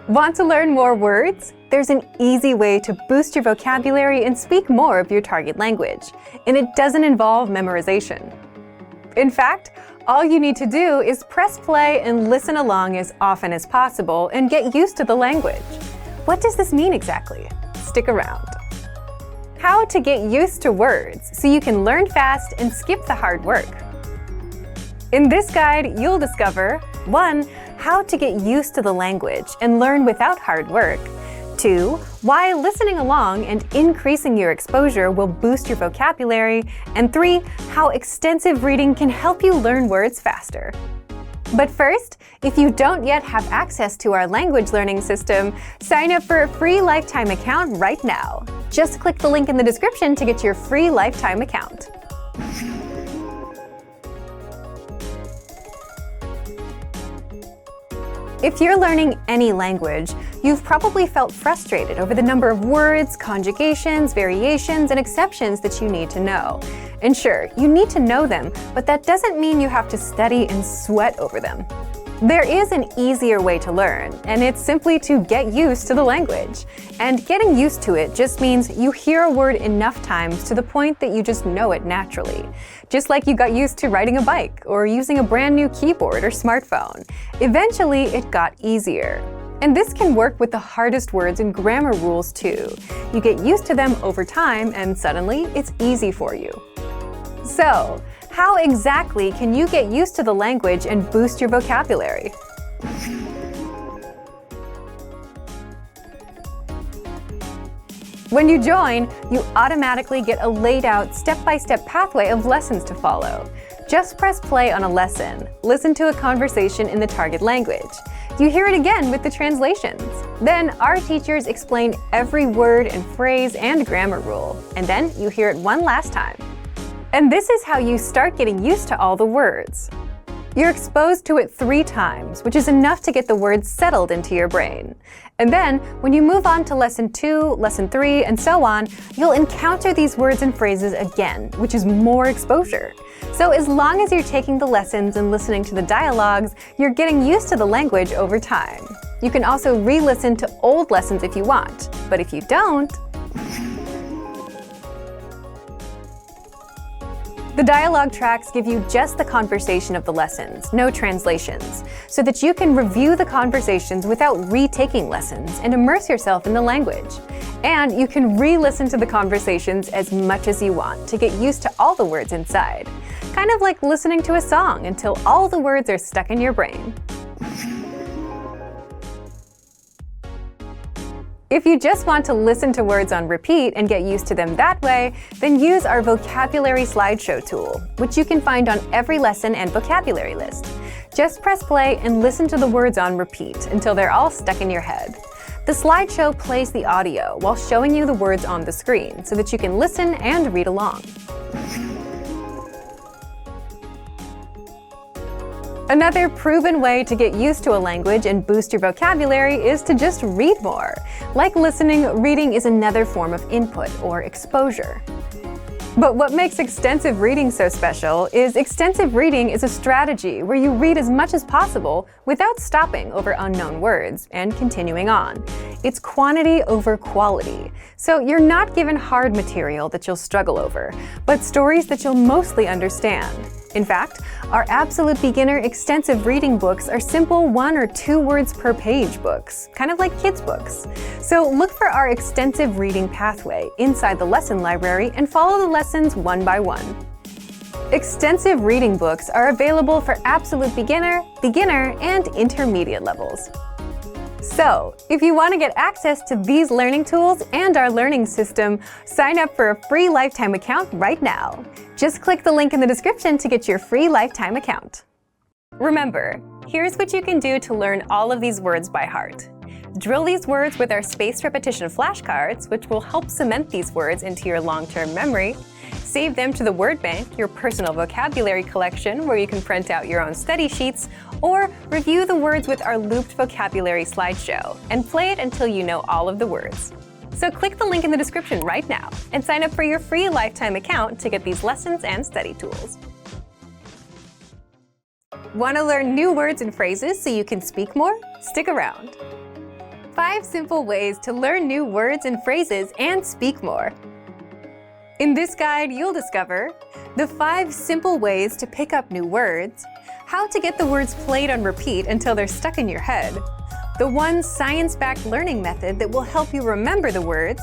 Want to learn more words? There's an easy way to boost your vocabulary and speak more of your target language, and it doesn't involve memorization. In fact, all you need to do is press play and listen along as often as possible and get used to the language. What does this mean exactly? Stick around. How to get used to words so you can learn fast and skip the hard work. In this guide, you'll discover 1. How to get used to the language and learn without hard work. 2. Why listening along and increasing your exposure will boost your vocabulary. And 3. How extensive reading can help you learn words faster. But first, if you don't yet have access to our language learning system, sign up for a free lifetime account right now. Just click the link in the description to get your free lifetime account. If you're learning any language, you've probably felt frustrated over the number of words, conjugations, variations, and exceptions that you need to know. And sure, you need to know them, but that doesn't mean you have to study and sweat over them. There is an easier way to learn, and it's simply to get used to the language. And getting used to it just means you hear a word enough times to the point that you just know it naturally. Just like you got used to riding a bike or using a brand new keyboard or smartphone. Eventually, it got easier. And this can work with the hardest words and grammar rules too. You get used to them over time and suddenly it's easy for you. So, how exactly can you get used to the language and boost your vocabulary? When you join, you automatically get a laid-out step-by-step pathway of lessons to follow. Just press play on a lesson, listen to a conversation in the target language. You hear it again with the translations. Then our teachers explain every word and phrase and grammar rule, and then you hear it one last time. And this is how you start getting used to all the words. You're exposed to it 3 times, which is enough to get the words settled into your brain. And then, when you move on to lesson 2, lesson 3, and so on, you'll encounter these words and phrases again, which is more exposure. So as long as you're taking the lessons and listening to the dialogues, you're getting used to the language over time. You can also re-listen to old lessons if you want, but if you don't, the dialogue tracks give you just the conversation of the lessons, no translations, so that you can review the conversations without retaking lessons and immerse yourself in the language. And you can re-listen to the conversations as much as you want to get used to all the words inside. Kind of like listening to a song until all the words are stuck in your brain. If you just want to listen to words on repeat and get used to them that way, then use our vocabulary slideshow tool, which you can find on every lesson and vocabulary list. Just press play and listen to the words on repeat until they're all stuck in your head. The slideshow plays the audio while showing you the words on the screen so that you can listen and read along. Another proven way to get used to a language and boost your vocabulary is to just read more. Like listening, reading is another form of input or exposure. But what makes extensive reading so special is extensive reading is a strategy where you read as much as possible without stopping over unknown words and continuing on. It's quantity over quality. So you're not given hard material that you'll struggle over, but stories that you'll mostly understand. In fact, our absolute beginner extensive reading books are simple 1 or 2 words per page books, kind of like kids' books. So look for our extensive reading pathway inside the lesson library and follow the lessons one by one. Extensive reading books are available for absolute beginner, and intermediate levels. So, if you want to get access to these learning tools and our learning system, sign up for a free lifetime account right now. Just click the link in the description to get your free lifetime account. Remember, here's what you can do to learn all of these words by heart. Drill these words with our spaced repetition flashcards, which will help cement these words into your long-term memory. Save them to the word bank, your personal vocabulary collection, where you can print out your own study sheets, or review the words with our looped vocabulary slideshow, and play it until you know all of the words. So click the link in the description right now and sign up for your free lifetime account to get these lessons and study tools. Want to learn new words and phrases so you can speak more? Stick around. 5 simple ways to learn new words and phrases and speak more. In this guide, you'll discover the 5 simple ways to pick up new words, how to get the words played on repeat until they're stuck in your head, the one science-backed learning method that will help you remember the words,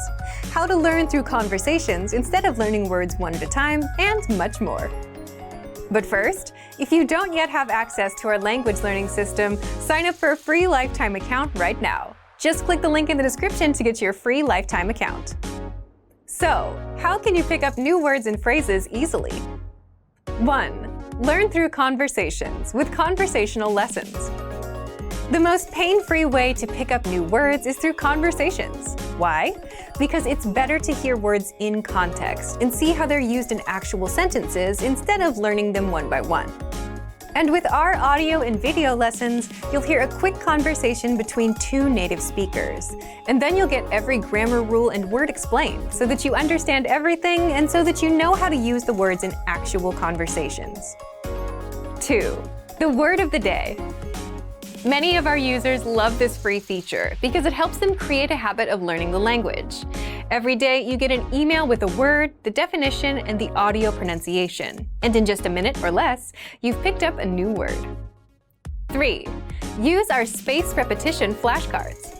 how to learn through conversations instead of learning words one at a time, and much more. But first, if you don't yet have access to our language learning system, sign up for a free lifetime account right now. Just click the link in the description to get your free lifetime account. So, how can you pick up new words and phrases easily? 1. Learn through conversations with conversational lessons. The most pain-free way to pick up new words is through conversations. Why? Because it's better to hear words in context and see how they're used in actual sentences instead of learning them one by one. And with our audio and video lessons, you'll hear a quick conversation between 2 native speakers. And then you'll get every grammar rule and word explained so that you understand everything and so that you know how to use the words in actual conversations. 2. The word of the day. Many of our users love this free feature because it helps them create a habit of learning the language. Every day, you get an email with a word, the definition, and the audio pronunciation. And in just a minute or less, you've picked up a new word. 3. Use our spaced repetition flashcards.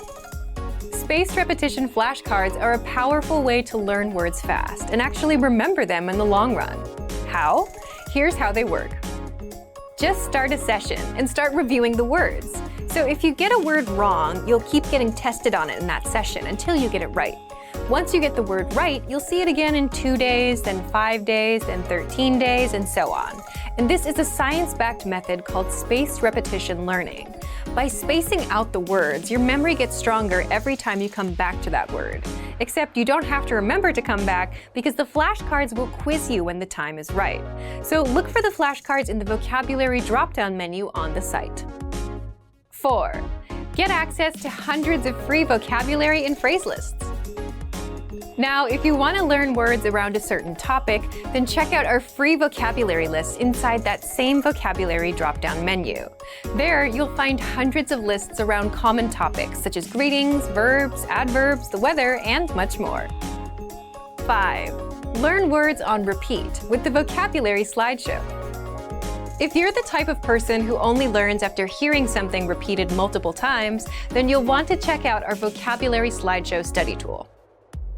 Spaced repetition flashcards are a powerful way to learn words fast and actually remember them in the long run. How? Here's how they work. Just start a session and start reviewing the words. So if you get a word wrong, you'll keep getting tested on it in that session until you get it right. Once you get the word right, you'll see it again in 2 days, then 5 days, then 13 days, and so on. And this is a science-backed method called spaced repetition learning. By spacing out the words, your memory gets stronger every time you come back to that word. Except you don't have to remember to come back because the flashcards will quiz you when the time is right. So look for the flashcards in the vocabulary drop-down menu on the site. 4. Get access to hundreds of free vocabulary and phrase lists. Now, if you want to learn words around a certain topic, then check out our free vocabulary list inside that same vocabulary drop-down menu. There, you'll find hundreds of lists around common topics such as greetings, verbs, adverbs, the weather, and much more. 5. Learn words on repeat with the vocabulary slideshow. If you're the type of person who only learns after hearing something repeated multiple times, then you'll want to check out our vocabulary slideshow study tool.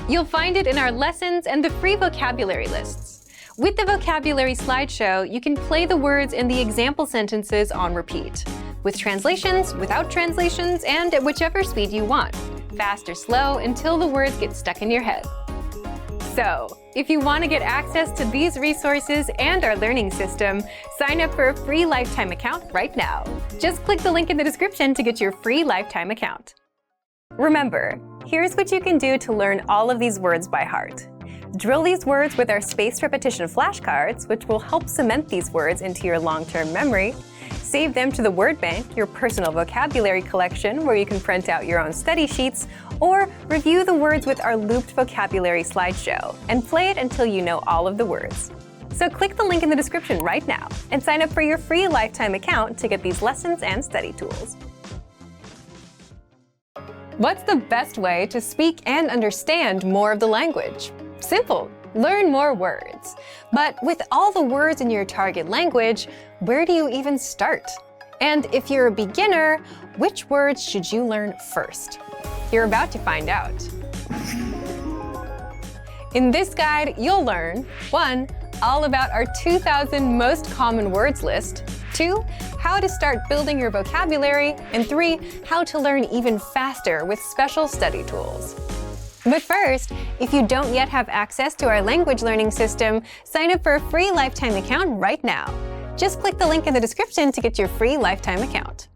You'll find it in our lessons and the free vocabulary lists. With the vocabulary slideshow, you can play the words and the example sentences on repeat, with translations, without translations, and at whichever speed you want, fast or slow, until the words get stuck in your head. So, if you want to get access to these resources and our learning system, sign up for a free lifetime account right now. Just click the link in the description to get your free lifetime account. Remember, here's what you can do to learn all of these words by heart. Drill these words with our spaced repetition flashcards, which will help cement these words into your long-term memory. Save them to the word bank, your personal vocabulary collection, where you can print out your own study sheets, or review the words with our looped vocabulary slideshow, and play it until you know all of the words. So click the link in the description right now, and sign up for your free lifetime account to get these lessons and study tools. What's the best way to speak and understand more of the language? Simple. Learn more words. But with all the words in your target language, where do you even start? And if you're a beginner, which words should you learn first? You're about to find out. In this guide, you'll learn 1. All about our 2,000 most common words list, 2. How to start building your vocabulary, and 3. How to learn even faster with special study tools. But first, if you don't yet have access to our language learning system, sign up for a free lifetime account right now. Just click the link in the description to get your free lifetime account.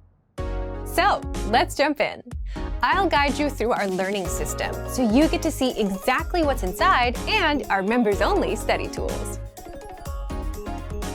So, let's jump in. I'll guide you through our learning system so you get to see exactly what's inside and our members-only study tools.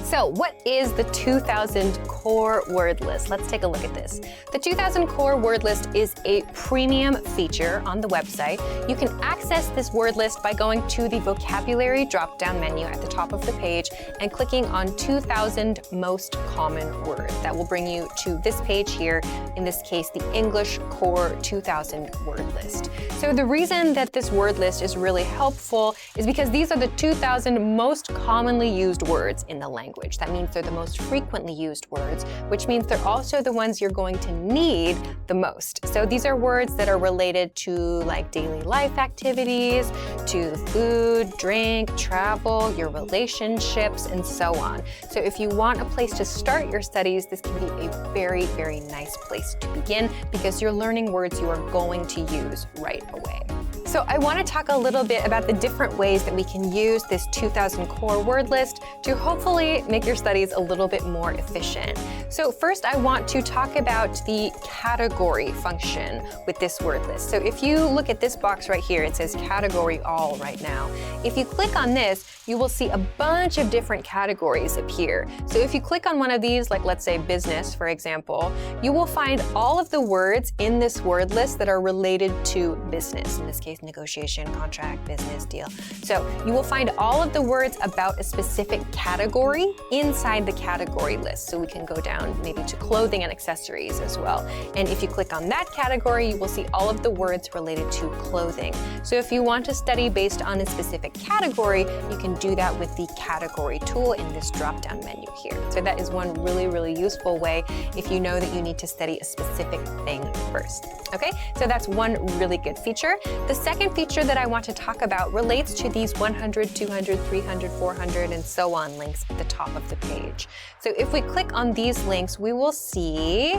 So, what is the 2,000 core word list. Let's take a look at this. The 2000 core word list is a premium feature on the website. You can access this word list by going to the vocabulary drop-down menu at the top of the page and clicking on 2000 most common words. That will bring you to this page here, in this case, the English core 2000 word list. So the reason that this word list is really helpful is because these are the 2000 most commonly used words in the language. That means they're the most frequently used words, which means they're also the ones you're going to need the most. So these are words that are related to like daily life activities, to food, drink, travel, your relationships, and so on. So if you want a place to start your studies, this can be a very, very nice place to begin because you're learning words you are going to use right away. So I want to talk a little bit about the different ways that we can use this 2000 core word list to hopefully make your studies a little bit more efficient. So first I want to talk about the category function with this word list. So if you look at this box right here, it says category all right now. If you click on this, you will see a bunch of different categories appear. So if you click on one of these, like let's say business, for example, you will find all of the words in this word list that are related to business. In this case, negotiation, contract, business, deal. So you will find all of the words about a specific category inside the category list. So we can go down maybe to clothing and accessories as well. And if you click on that category, you will see all of the words related to clothing. So if you want to study based on a specific category, you can do that with the category tool in this drop-down menu here. So that is one really, really useful way if you know that you need to study a specific thing first. Okay, so that's one really good feature. The second feature that I want to talk about relates to these 100, 200, 300, 400, and so on links at the top of the page. So if we click on these links, we will see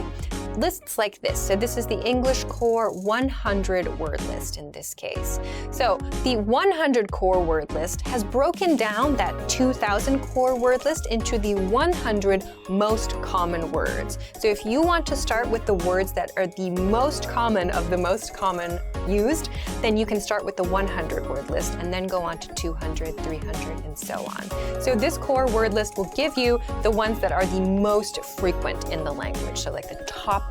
lists like this. So this is the English core 100 word list in this case. So the 100 core word list has broken down that 2000 core word list into the 100 most common words. So if you want to start with the words that are the most common of the most common used, then you can start with the 100 word list and then go on to 200, 300, and so on. So this core word list will give you the ones that are the most frequent in the language. So like the top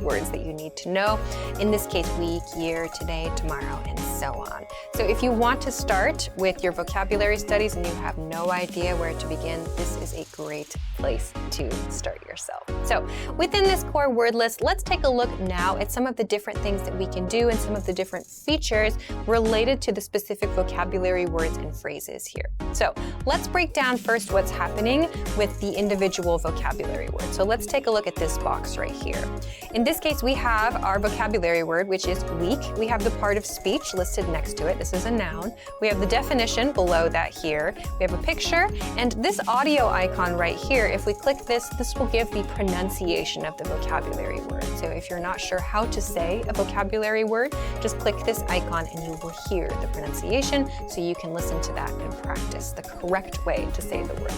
words that you need to know. In this case, week, year, today, tomorrow, and so on. So if you want to start with your vocabulary studies and you have no idea where to begin, this is a great place to start yourself. So within this core word list, let's take a look now at some of the different things that we can do and some of the different features related to the specific vocabulary words and phrases here. So let's break down first what's happening with the individual vocabulary words. So let's take a look at this box right here. In this case, we have our vocabulary word, which is week. We have the part of speech listed next to it. This is a noun. We have the definition below that here. We have a picture, and this audio icon right here, if we click this, this will give the pronunciation of the vocabulary word. So if you're not sure how to say a vocabulary word, just click this icon and you will hear the pronunciation so you can listen to that and practice the correct way to say the word.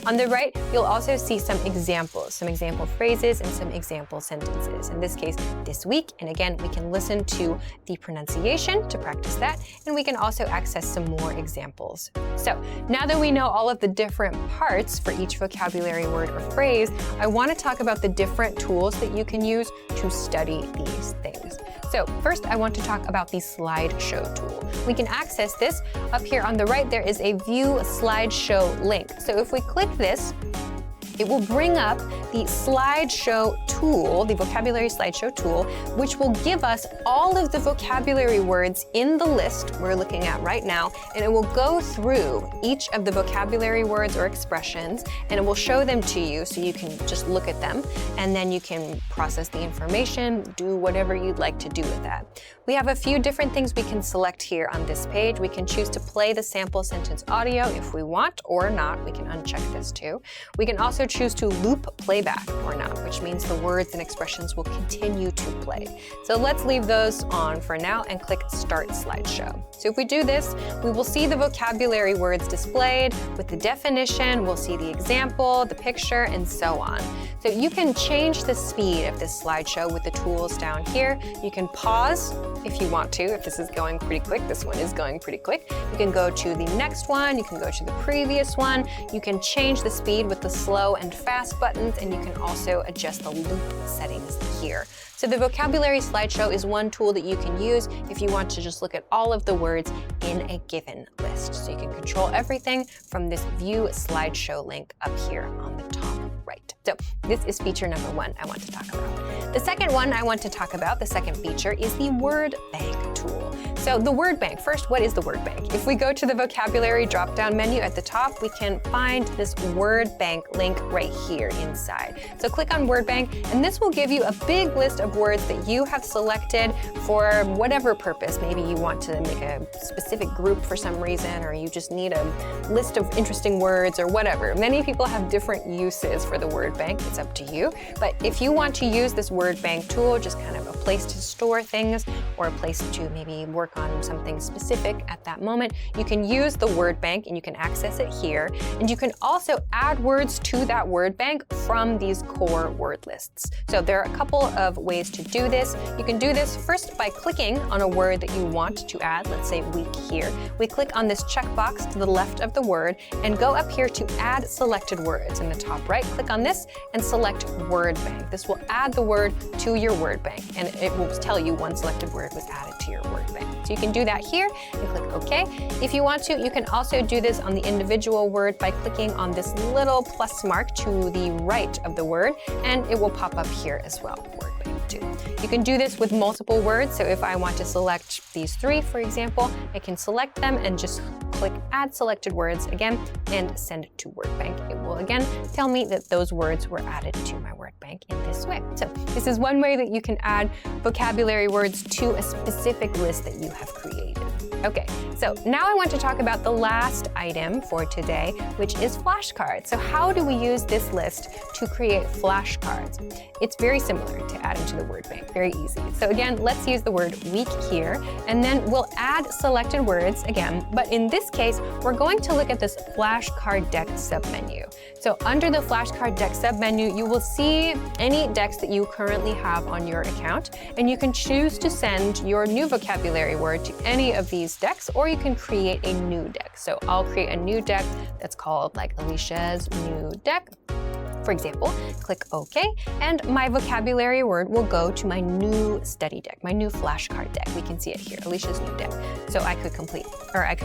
On the right, you'll also see some examples, some example phrases and some example sentences. In this case, this week, and again, we can listen to the pronunciation to practice that, and we can also access some more examples. So now that we know all of the different parts for each vocabulary word or phrase, I want to talk about the different tools that you can use to study these things. So first, I want to talk about the slideshow tool. We can access this. Up here on the right, there is a View Slideshow link. So if we click this, it will bring up the slideshow tool, the vocabulary slideshow tool, which will give us all of the vocabulary words in the list we're looking at right now, and it will go through each of the vocabulary words or expressions, and it will show them to you so you can just look at them, and then you can process the information, do whatever you'd like to do with that. We have a few different things we can select here on this page. We can choose to play the sample sentence audio if we want or not. We can uncheck this too. We can also choose to loop playback or not, which means the words and expressions will continue to play. So let's leave those on for now and click Start Slideshow. So if we do this, we will see the vocabulary words displayed with the definition, we'll see the example, the picture, and so on. So you can change the speed of this slideshow with the tools down here. You can pause if you want to, if this is going pretty quick. This one is going pretty quick. You can go to the next one, you can go to the previous one. You can change the speed with the slow and fast buttons, and you can also adjust the loop settings here. So the vocabulary slideshow is one tool that you can use if you want to just look at all of the words in a given list. So you can control everything from this view slideshow link up here on the top right. So this is feature number 1 I want to talk about. The second one I want to talk about, the second feature, is the word bank tool. So the word bank, first, what is the word bank? If we go to the vocabulary drop-down menu at the top, we can find this word bank link right here inside. So click on word bank, and this will give you a big list of words that you have selected for whatever purpose. Maybe you want to make a specific group for some reason, or you just need a list of interesting words or whatever. Many people have different uses for the word bank. It's up to you. But if you want to use this word bank tool, just kind of a place to store things or a place to maybe work on something specific at that moment, you can use the word bank and you can access it here. And you can also add words to that word bank from these core word lists. So there are a couple of ways to do this. You can do this first by clicking on a word that you want to add, let's say week here. We click on this checkbox to the left of the word and go up here to add selected words. In the top right, click on this and select word bank. This will add the word to your word bank, and it will tell you one selected word was added to your word bank. So you can do that here and click OK. If you want to, you can also do this on the individual word by clicking on this little plus mark to the right of the word, and it will pop up here as well, word bank too. You can do this with multiple words. So if I want to select these 3, for example, I can select them and just click add selected words again and send it to word bank. It will again tell me that those words were added to my word bank in this way. So this is one way that you can add vocabulary words to a specific list that you have created. Okay, so now I want to talk about the last item for today, which is flashcards. So how do we use this list to create flashcards? It's very similar to adding to the word bank, very easy. So again, let's use the word week here, and then we'll add selected words again, but in this case, we're going to look at this flashcard deck submenu. So under the flashcard deck submenu, you will see any decks that you currently have on your account, and you can choose to send your new vocabulary word to any of these decks, or you can create a new deck. So I'll create a new deck that's called like Alicia's new deck, for example. Click OK, and my vocabulary word will go to my new study deck, my new flashcard deck. We can see it here, Alicia's new deck. So I could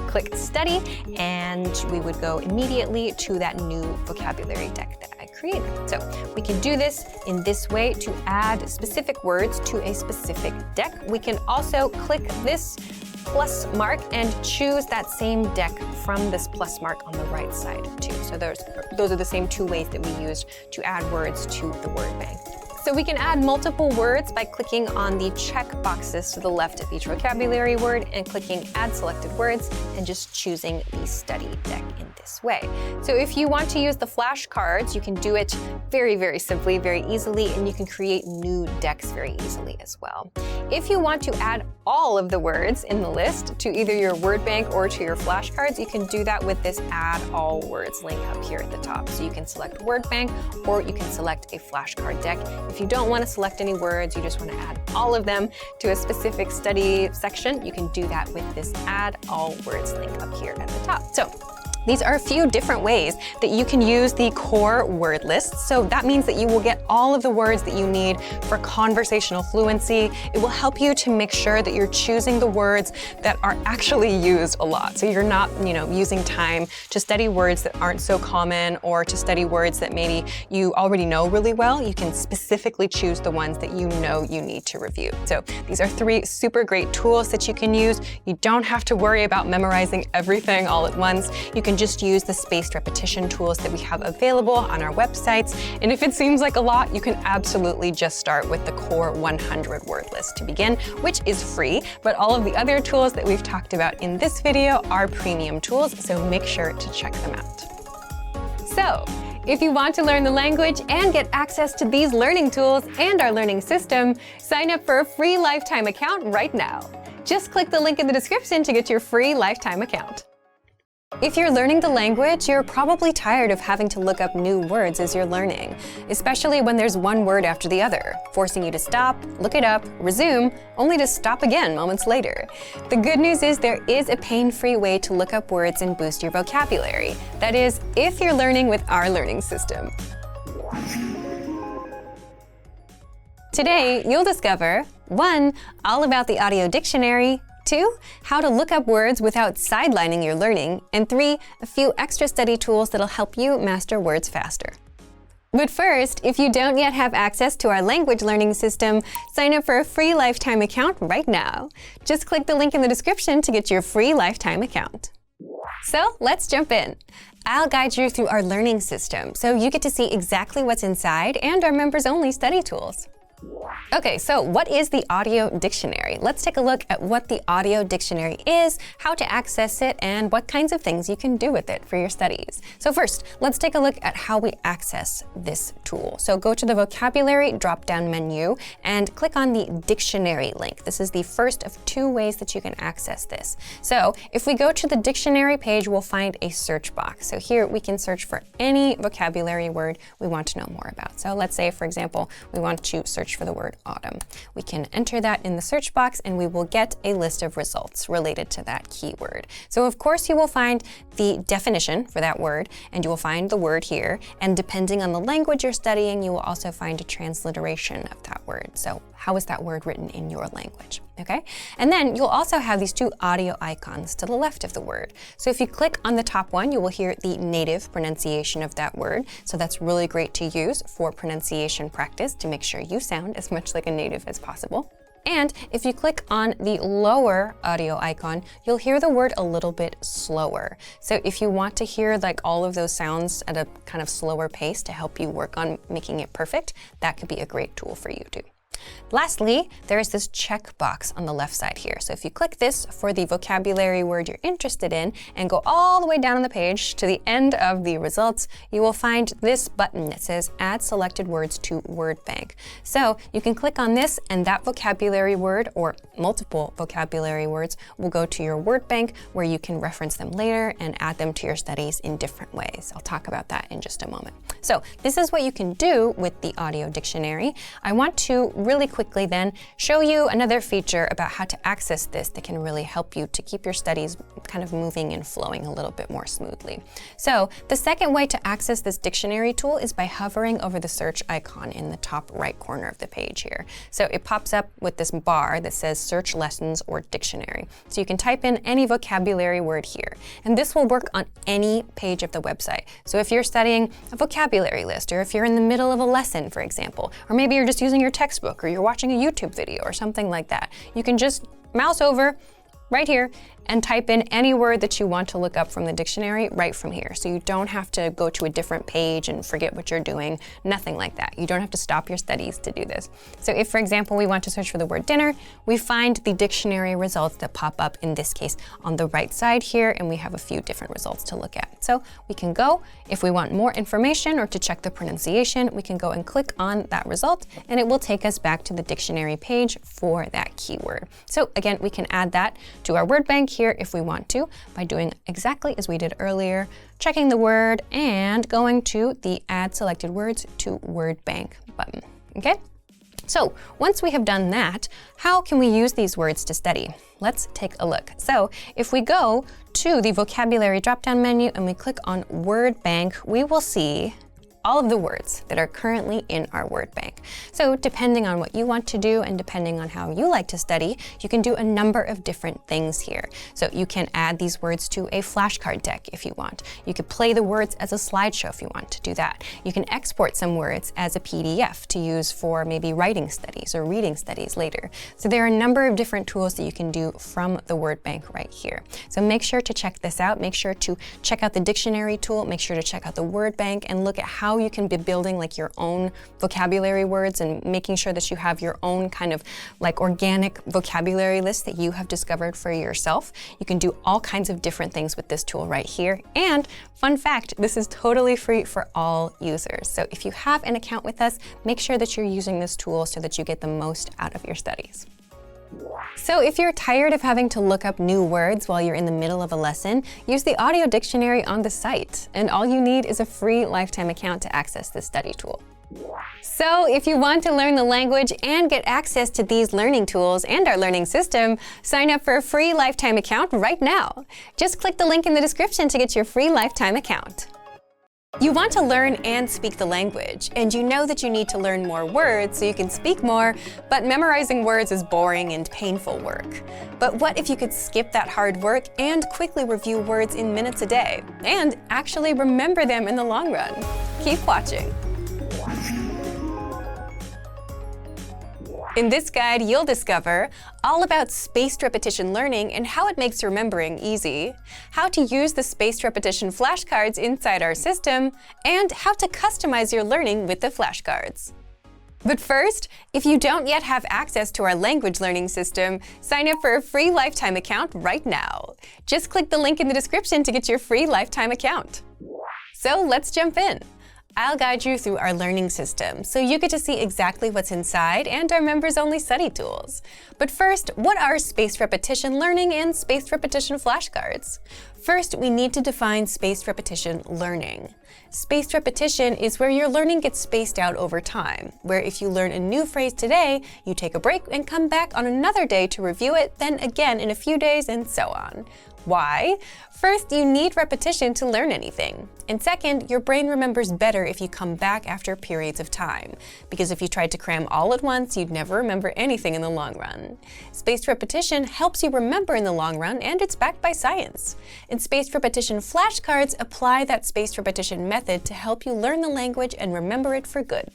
click study, and we would go immediately to that new vocabulary deck that I created. So we can do this in this way to add specific words to a specific deck. We can also click this plus mark and choose that same deck from this plus mark on the right side too. So those are the same 2 ways that we used to add words to the word bank. So we can add multiple words by clicking on the check boxes to the left of each vocabulary word and clicking add selected words and just choosing the study deck in this way. So if you want to use the flashcards, you can do it very, very simply, very easily, and you can create new decks very easily as well. If you want to add all of the words in the list to either your word bank or to your flashcards, you can do that with this add all words link up here at the top. So you can select word bank, or you can select a flashcard deck. If you don't want to select any words, you just want to add all of them to a specific study section, you can do that with this add all words link up here at the top. So these are a few different ways that you can use the core word list. So that means that you will get all of the words that you need for conversational fluency. It will help you to make sure that you're choosing the words that are actually used a lot. So you're not, using time to study words that aren't so common, or to study words that maybe you already know really well. You can specifically choose the ones that you know you need to review. So these are 3 super great tools that you can use. You don't have to worry about memorizing everything all at once. You can just use the spaced repetition tools that we have available on our websites. And if it seems like a lot, you can absolutely just start with the core 100 word list to begin, which is free. But all of the other tools that we've talked about in this video are premium tools, so make sure to check them out. So, if you want to learn the language and get access to these learning tools and our learning system, sign up for a free lifetime account right now. Just click the link in the description to get your free lifetime account. If you're learning the language, you're probably tired of having to look up new words as you're learning, especially when there's one word after the other, forcing you to stop, look it up, resume, only to stop again moments later. The good news is there is a pain-free way to look up words and boost your vocabulary. That is, if you're learning with our learning system. Today, you'll discover 1. All about the audio dictionary, 2. How to look up words without sidelining your learning, and 3. A few extra study tools that'll help you master words faster. But first, if you don't yet have access to our language learning system, sign up for a free lifetime account right now. Just click the link in the description to get your free lifetime account. So let's jump in. I'll guide you through our learning system so you get to see exactly what's inside and our members-only study tools. Okay, so what is the audio dictionary? Let's take a look at what the audio dictionary is, how to access it, and what kinds of things you can do with it for your studies. So first, let's take a look at how we access this tool. So go to the vocabulary drop-down menu and click on the dictionary link. This is the first of 2 ways that you can access this. So if we go to the dictionary page, we'll find a search box. So here we can search for any vocabulary word we want to know more about. So let's say, for example, we want to search for the word autumn. We can enter that in the search box and we will get a list of results related to that keyword. So of course you will find the definition for that word and you will find the word here, and depending on the language you're studying, you will also find a transliteration of that word. So how is that word written in your language? Okay? And then you'll also have these 2 audio icons to the left of the word. So if you click on the top one, you will hear the native pronunciation of that word. So that's really great to use for pronunciation practice to make sure you sound as much like a native as possible. And if you click on the lower audio icon, you'll hear the word a little bit slower. So if you want to hear like all of those sounds at a kind of slower pace to help you work on making it perfect, that could be a great tool for you too. Lastly, there is this checkbox on the left side here. So if you click this for the vocabulary word you're interested in and go all the way down on the page to the end of the results, you will find this button that says Add Selected Words to Word Bank. So you can click on this and that vocabulary word or multiple vocabulary words will go to your word bank where you can reference them later and add them to your studies in different ways. I'll talk about that in just a moment. So this is what you can do with the audio dictionary. I want to really quickly then show you another feature about how to access this that can really help you to keep your studies kind of moving and flowing a little bit more smoothly. So the second way to access this dictionary tool is by hovering over the search icon in the top right corner of the page here. So it pops up with this bar that says search lessons or dictionary. So you can type in any vocabulary word here, and this will work on any page of the website. So if you're studying a vocabulary list, or if you're in the middle of a lesson, for example, or maybe you're just using your textbook or you're watching a YouTube video or something like that, you can just mouse over right here and type in any word that you want to look up from the dictionary right from here. So you don't have to go to a different page and forget what you're doing, nothing like that. You don't have to stop your studies to do this. So if, for example, we want to search for the word dinner, we find the dictionary results that pop up, in this case, on the right side here, and we have a few different results to look at. So we can go, if we want more information or to check the pronunciation, we can go and click on that result, and it will take us back to the dictionary page for that keyword. So again, we can add that to our word bank here if we want to by doing exactly as we did earlier, checking the word and going to the Add Selected Words to Word Bank button. Okay? So once we have done that, how can we use these words to study? Let's take a look. So if we go to the vocabulary drop-down menu and we click on Word Bank, we will see all of the words that are currently in our word bank. So depending on what you want to do and depending on how you like to study, you can do a number of different things here. So you can add these words to a flashcard deck if you want. You could play the words as a slideshow if you want to do that. You can export some words as a PDF to use for maybe writing studies or reading studies later. So there are a number of different tools that you can do from the word bank right here. So make sure to check this out. Make sure to check out the dictionary tool. Make sure to check out the word bank and look at how you can be building like your own vocabulary words and making sure that you have your own kind of like organic vocabulary list that you have discovered for yourself. You can do all kinds of different things with this tool right here. And fun fact, this is totally free for all users. So if you have an account with us, make sure that you're using this tool so that you get the most out of your studies. So if you're tired of having to look up new words while you're in the middle of a lesson, use the audio dictionary on the site. And all you need is a free lifetime account to access this study tool. So if you want to learn the language and get access to these learning tools and our learning system, sign up for a free lifetime account right now. Just click the link in the description to get your free lifetime account. You want to learn and speak the language, and you know that you need to learn more words so you can speak more, but memorizing words is boring and painful work. But what if you could skip that hard work and quickly review words in minutes a day, and actually remember them in the long run? Keep watching. In this guide, you'll discover all about spaced repetition learning and how it makes remembering easy, how to use the spaced repetition flashcards inside our system, and how to customize your learning with the flashcards. But first, if you don't yet have access to our language learning system, sign up for a free lifetime account right now. Just click the link in the description to get your free lifetime account. So let's jump in. I'll guide you through our learning system, so you get to see exactly what's inside and our members-only study tools. But first, what are spaced repetition learning and spaced repetition flashcards? First, we need to define spaced repetition learning. Spaced repetition is where your learning gets spaced out over time, where if you learn a new phrase today, you take a break and come back on another day to review it, then again in a few days, and so on. Why? First, you need repetition to learn anything. And second, your brain remembers better if you come back after periods of time, because if you tried to cram all at once, you'd never remember anything in the long run. Spaced repetition helps you remember in the long run, and it's backed by science. And spaced repetition flashcards apply that spaced repetition method to help you learn the language and remember it for good.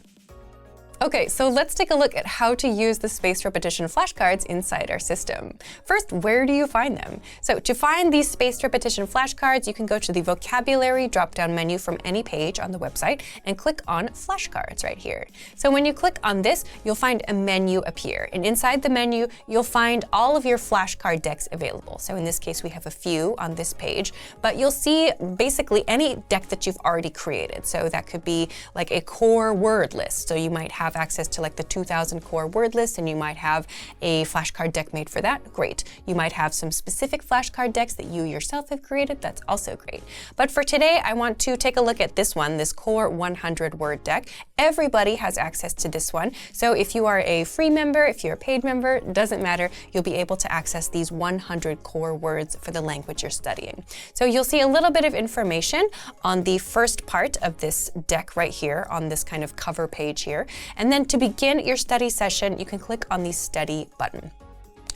Okay, so let's take a look at how to use the spaced repetition flashcards inside our system. First, where do you find them? So to find these spaced repetition flashcards, you can go to the vocabulary drop-down menu from any page on the website and click on flashcards right here. So when you click on this, you'll find a menu appear. And inside the menu, you'll find all of your flashcard decks available. So in this case, we have a few on this page, but you'll see basically any deck that you've already created. So that could be like a core word list. So you might have access to like the 2000 core word list, and you might have a flashcard deck made for that. Great. You might have some specific flashcard decks that you yourself have created. That's also great. But for today, I want to take a look at this one, this core 100 word deck. Everybody has access to this one. So if you are a free member, if you're a paid member, doesn't matter. You'll be able to access these 100 core words for the language you're studying. So you'll see a little bit of information on the first part of this deck right here on this kind of cover page here. And then to begin your study session, you can click on the study button.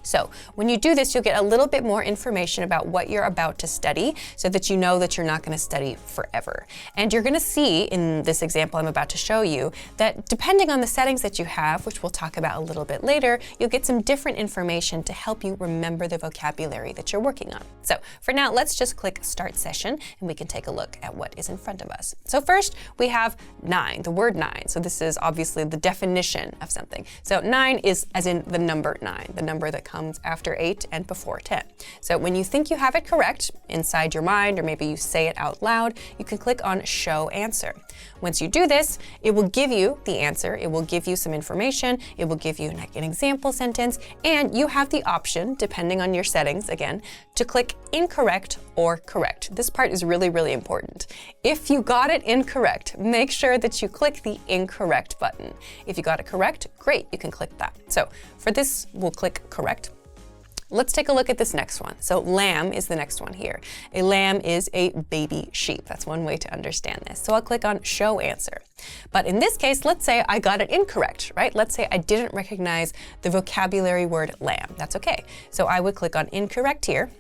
So when you do this, you'll get a little bit more information about what you're about to study so that you know that you're not going to study forever. And you're going to see in this example I'm about to show you that depending on the settings that you have, which we'll talk about a little bit later, you'll get some different information to help you remember the vocabulary that you're working on. So for now, let's just click Start Session and we can take a look at what is in front of us. So first we have 9, the word 9. So this is obviously the definition of something. So 9 is as in the number 9, the number that comes after 8 and before 10. So when you think you have it correct inside your mind, or maybe you say it out loud, you can click on Show Answer. Once you do this, it will give you the answer. It will give you some information. It will give you an example sentence, and you have the option, depending on your settings, again, to click Incorrect or Correct. This part is really, really important. If you got it incorrect, make sure that you click the Incorrect button. If you got it correct, great, you can click that. So for this, we'll click Correct. Let's take a look at this next one. So lamb is the next one here. A lamb is a baby sheep. That's one way to understand this. So I'll click on Show Answer. But in this case, let's say I got it incorrect, right? Let's say I didn't recognize the vocabulary word lamb. That's okay. So I would click on Incorrect here.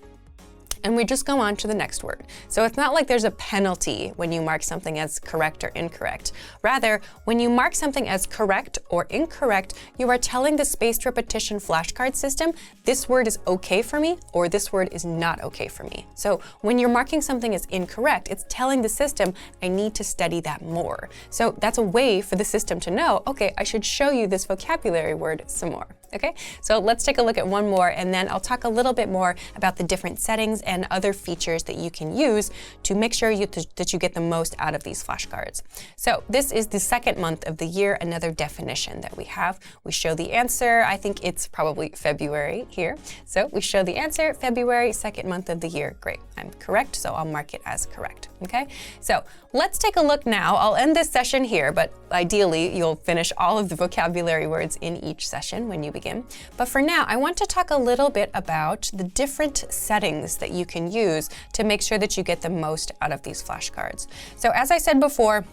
And we just go on to the next word. So it's not like there's a penalty when you mark something as correct or incorrect. Rather, when you mark something as correct or incorrect, you are telling the spaced repetition flashcard system, this word is okay for me, or this word is not okay for me. So when you're marking something as incorrect, it's telling the system, I need to study that more. So that's a way for the system to know, okay, I should show you this vocabulary word some more. Okay, so let's take a look at one more, and then I'll talk a little bit more about the different settings and other features that you can use to make sure that you get the most out of these flashcards. So this is the second month of the year, another definition that we have. We show the answer. I think it's probably February here. So we show the answer, February, second month of the year. Great, I'm correct, so I'll mark it as correct. Okay, so let's take a look now. I'll end this session here, but ideally you'll finish all of the vocabulary words in each session when you begin. dig in. But for now, I want to talk a little bit about the different settings that you can use to make sure that you get the most out of these flashcards. So as I said before,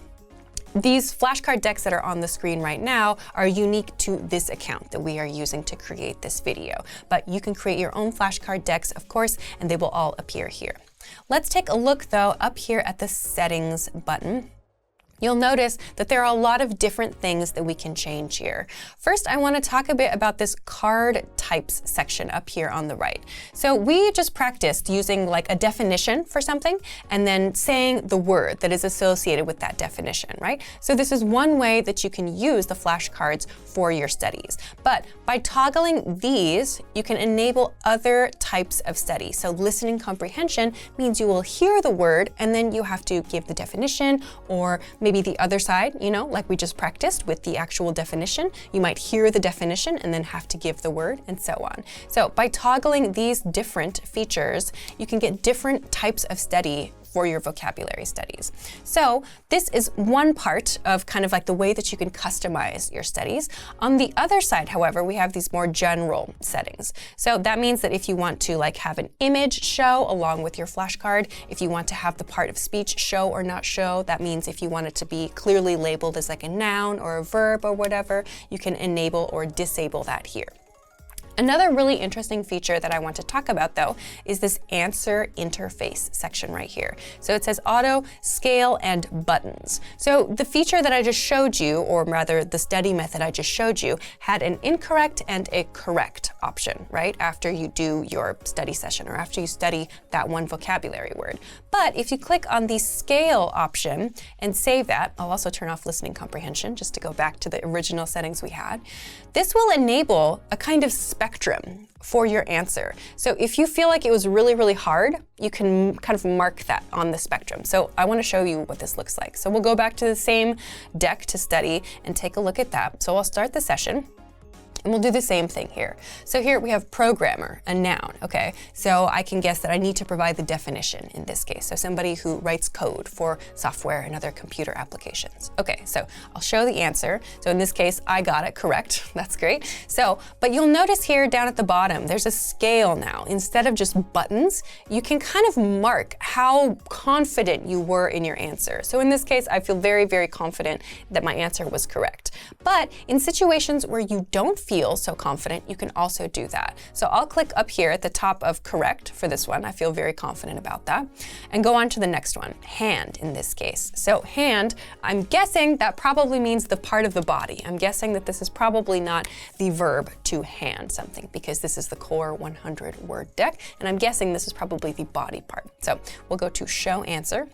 these flashcard decks that are on the screen right now are unique to this account that we are using to create this video. But you can create your own flashcard decks, of course, and they will all appear here. Let's take a look, though, up here at the Settings button. You'll notice that there are a lot of different things that we can change here. First, I want to talk a bit about this card types section up here on the right. So we just practiced using like a definition for something and then saying the word that is associated with that definition, right? So this is one way that you can use the flashcards for your studies. But by toggling these, you can enable other types of study. So listening comprehension means you will hear the word and then you have to give the definition, or maybe the other side, like we just practiced with the actual definition. You might hear the definition and then have to give the word, and so on. So by toggling these different features, you can get different types of study for your vocabulary studies. So this is one part of kind of like the way that you can customize your studies. On the other side, however, we have these more general settings. So that means that if you want to like have an image show along with your flashcard, if you want to have the part of speech show or not show, that means if you want it to be clearly labeled as like a noun or a verb or whatever, you can enable or disable that here. Another really interesting feature that I want to talk about, though, is this answer interface section right here. So it says auto, scale, and buttons. So the feature that I just showed you, or rather the study method I just showed you, had an incorrect and a correct option, right? After you do your study session or after you study that one vocabulary word. But if you click on the scale option and save that, I'll also turn off listening comprehension just to go back to the original settings we had. This will enable a kind of spectrum for your answer. So if you feel like it was really, really hard, you can kind of mark that on the spectrum. So I want to show you what this looks like. So we'll go back to the same deck to study and take a look at that. So I'll start the session. And we'll do the same thing here. So here we have programmer, a noun, okay? So I can guess that I need to provide the definition in this case. So somebody who writes code for software and other computer applications. Okay, so I'll show the answer. So in this case, I got it correct. That's great. So, but you'll notice here down at the bottom, there's a scale now. Instead of just buttons, you can kind of mark how confident you were in your answer. So in this case, I feel very, very confident that my answer was correct. But in situations where you don't feel so confident, you can also do that. So I'll click up here at the top of correct for this one. I feel very confident about that. And go on to the next one, hand in this case. So hand, I'm guessing that probably means the part of the body. I'm guessing that this is probably not the verb to hand something because this is the core 100 word deck. And I'm guessing this is probably the body part. So we'll go to show answer.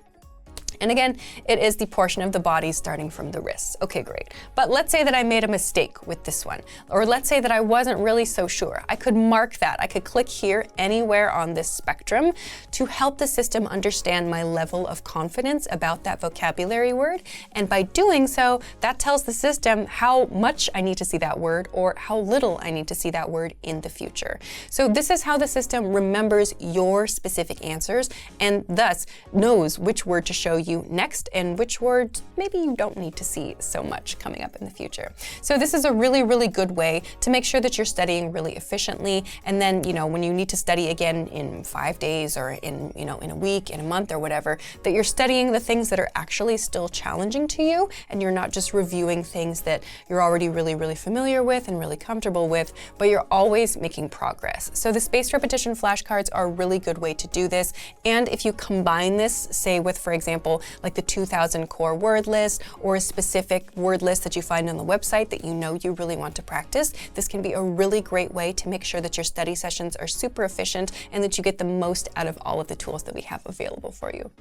And again, it is the portion of the body starting from the wrists. Okay, great. But let's say that I made a mistake with this one, or let's say that I wasn't really so sure. I could mark that. I could click here anywhere on this spectrum to help the system understand my level of confidence about that vocabulary word. And by doing so, that tells the system how much I need to see that word or how little I need to see that word in the future. So this is how the system remembers your specific answers and thus knows which word to show you next and which words maybe you don't need to see so much coming up in the future. So this is a really, really good way to make sure that you're studying really efficiently. And then, when you need to study again in 5 days or in a week, in a month or whatever, that you're studying the things that are actually still challenging to you and you're not just reviewing things that you're already really, really familiar with and really comfortable with, but you're always making progress. So the spaced repetition flashcards are a really good way to do this. And if you combine this, say with, for example, like the 2000 core word list or a specific word list that you find on the website that you really want to practice, this can be a really great way to make sure that your study sessions are super efficient and that you get the most out of all of the tools that we have available for you.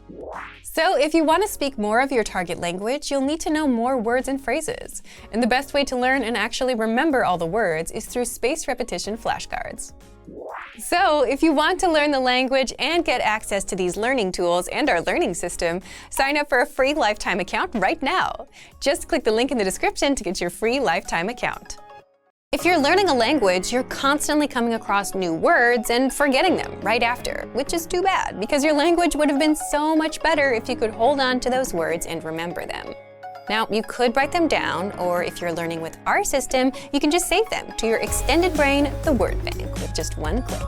So if you want to speak more of your target language, you'll need to know more words and phrases. And the best way to learn and actually remember all the words is through spaced repetition flashcards. So if you want to learn the language and get access to these learning tools and our learning system, sign up for a free lifetime account right now. Just click the link in the description to get your free lifetime account. If you're learning a language, you're constantly coming across new words and forgetting them right after, which is too bad because your language would have been so much better if you could hold on to those words and remember them. Now, you could write them down, or if you're learning with our system, you can just save them to your extended brain, the word bank, with just one click.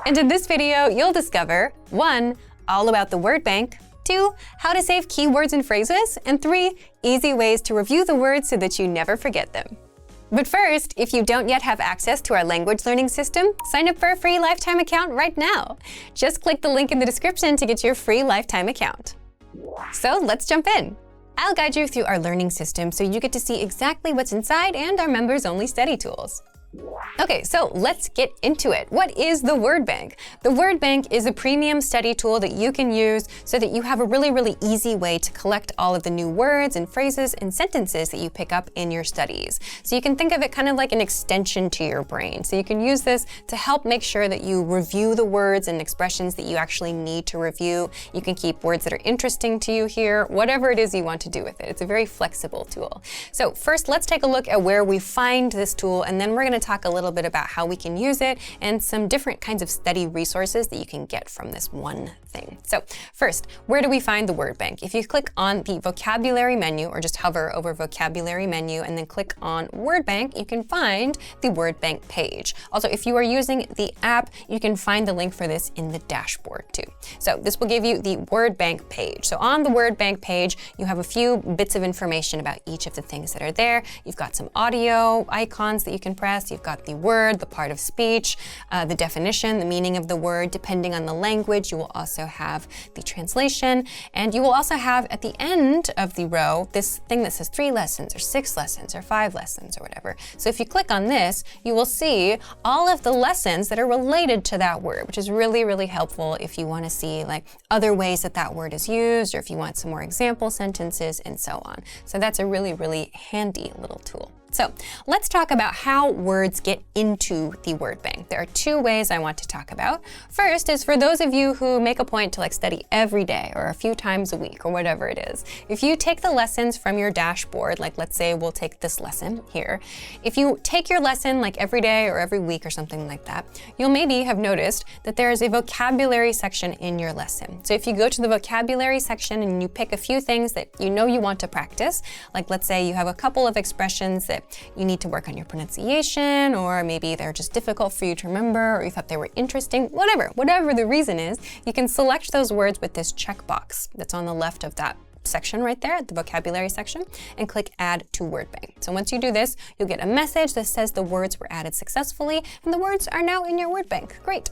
And in this video, you'll discover 1. All about the word bank, 2. How to save keywords and phrases, and 3. Easy ways to review the words so that you never forget them. But first, if you don't yet have access to our language learning system, sign up for a free lifetime account right now. Just click the link in the description to get your free lifetime account. So let's jump in. I'll guide you through our learning system so you get to see exactly what's inside and our members-only study tools. Okay, so let's get into it. What is the word bank? The word bank is a premium study tool that you can use so that you have a really easy way to collect all of the new words and phrases and sentences that you pick up in your studies. So you can think of it kind of like an extension to your brain. So you can use this to help make sure that you review the words and expressions that you actually need to review. You can keep words that are interesting to you here, whatever it is you want to do with it. It's a very flexible tool. So first, let's take a look at where we find this tool, and then we're going to talk a little bit about how we can use it and some different kinds of study resources that you can get from this one thing. So first, where do we find the word bank? If you click on the vocabulary menu, or just hover over vocabulary menu and then click on word bank, you can find the word bank page. Also, if you are using the app, you can find the link for this in the dashboard too. So this will give you the word bank page. So on the word bank page, you have a few bits of information about each of the things that are there. You've got some audio icons that you can press. You've got the word, the part of speech, the definition, the meaning of the word. Depending on the language, you will also have the translation, and you will also have at the end of the row this thing that says 3 lessons or 6 lessons or 5 lessons or whatever. So if you click on this, you will see all of the lessons that are related to that word, which is really helpful if you want to see like other ways that that word is used, or if you want some more example sentences and so on. So that's a really handy little tool. So let's talk about how words get into the word bank. There are 2 ways I want to talk about. First is for those of you who make a point to like study every day or a few times a week or whatever it is. If you take the lessons from your dashboard, like let's say we'll take this lesson here. If you take your lesson like every day or every week or something like that, you'll maybe have noticed that there is a vocabulary section in your lesson. So if you go to the vocabulary section and you pick a few things that you know you want to practice, like let's say you have a couple of expressions that you need to work on your pronunciation, or maybe they're just difficult for you to remember, or you thought they were interesting, whatever the reason is, you can select those words with this checkbox that's on the left of that section right there, the vocabulary section, and click Add to Word Bank. So once you do this, you'll get a message that says the words were added successfully, and the words are now in your word bank. Great.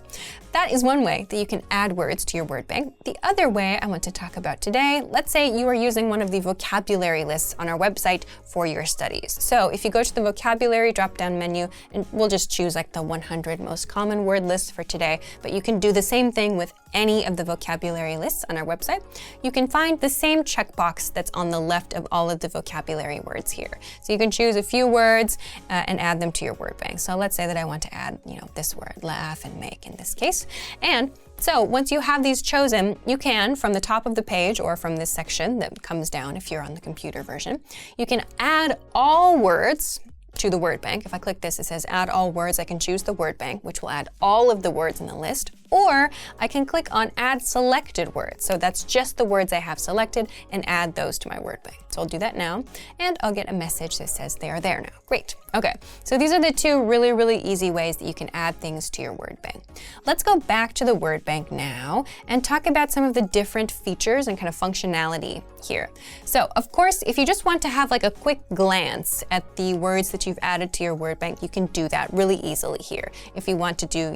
That is one way that you can add words to your word bank. The other way I want to talk about today, let's say you are using one of the vocabulary lists on our website for your studies. So if you go to the vocabulary drop-down menu, and we'll just choose like the 100 most common word lists for today, but you can do the same thing with any of the vocabulary lists on our website. You can find the same checkbox that's on the left of all of the vocabulary words here. So you can choose a few words and add them to your word bank. So let's say that I want to add, this word, laugh and make in this case. And so once you have these chosen, you can, from the top of the page or from this section that comes down if you're on the computer version, you can add all words to the word bank. If I click this, it says add all words. I can choose the word bank, which will add all of the words in the list, or I can click on add selected words. So that's just the words I have selected, and add those to my word bank. So I'll do that now, and I'll get a message that says they are there now. Great. Okay, so these are the 2 really easy ways that you can add things to your word bank. Let's go back to the word bank now and talk about some of the different features and kind of functionality here. So of course, if you just want to have like a quick glance at the words that you've added to your word bank, you can do that really easily here. If you want to do,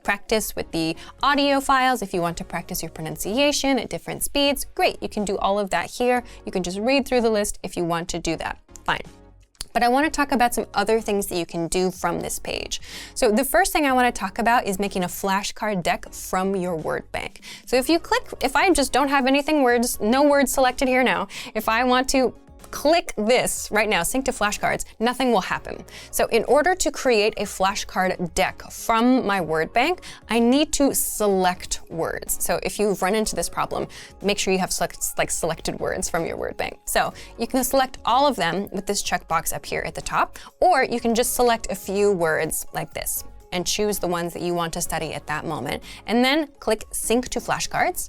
practice with the audio files, if you want to practice your pronunciation at different speeds, great, you can do all of that here. You can just read through the list if you want to do that, fine. But I want to talk about some other things that you can do from this page. So the first thing I want to talk about is making a flashcard deck from your word bank. So if I just don't have no words selected here now, if I want to click this right now, sync to flashcards, nothing will happen. So in order to create a flashcard deck from my word bank, I need to select words. So if you've run into this problem, make sure you have selected words from your word bank. So you can select all of them with this checkbox up here at the top, or you can just select a few words like this and choose the ones that you want to study at that moment, and then click sync to flashcards.